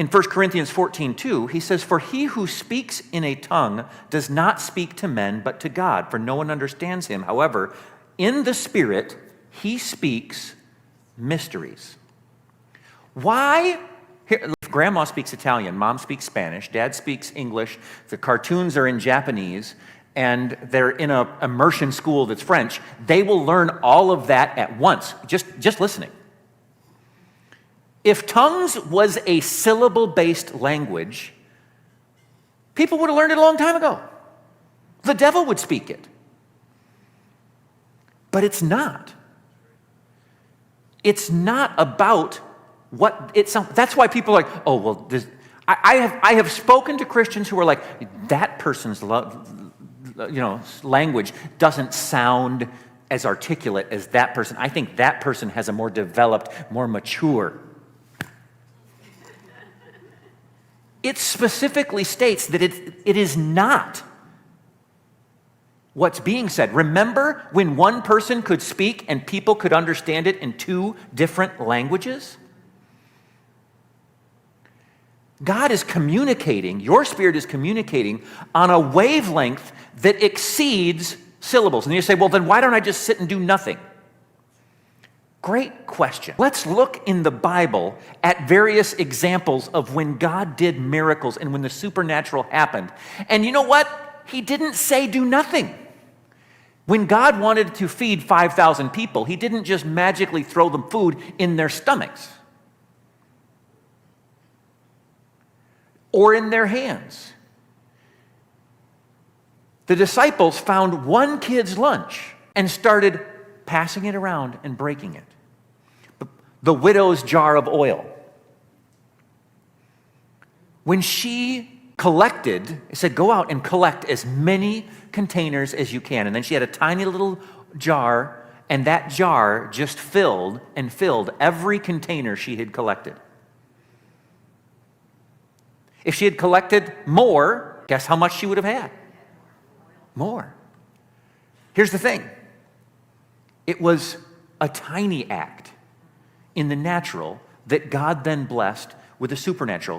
In 1 Corinthians 14:2, he says, "For he who speaks in a tongue does not speak to men, but to God, for no one understands him. However, in the Spirit, he speaks mysteries." Why? Here, grandma speaks Italian, mom speaks Spanish, dad speaks English, the cartoons are in Japanese, and they're in an immersion school that's French. They will learn all of that at once, just listening. If tongues was a syllable-based language, people would have learned it a long time ago. The devil would speak it. But it's not. It's not about what it's. That's why people are like, oh, well, I have spoken to Christians who are like, that person's language doesn't sound as articulate as that person. I think that person has a more developed, more mature. It specifically states that it is not what's being said. Remember when one person could speak and people could understand it in two different languages? God is communicating, your spirit is communicating on a wavelength that exceeds syllables. And you say, well, then why don't I just sit and do nothing? Great question. Let's look in the Bible at various examples of when God did miracles and when the supernatural happened. And you know what? He didn't say do nothing. When God wanted to feed 5,000 people, he didn't just magically throw them food in their stomachs or in their hands. The disciples found one kid's lunch and started passing it around and breaking it. The widow's jar of oil. When she collected, it said, go out and collect as many containers as you can. And then she had a tiny little jar, and that jar just filled and filled every container she had collected. If she had collected more, guess how much she would have had? More. Here's the thing. It was a tiny act in the natural that God then blessed with the supernatural.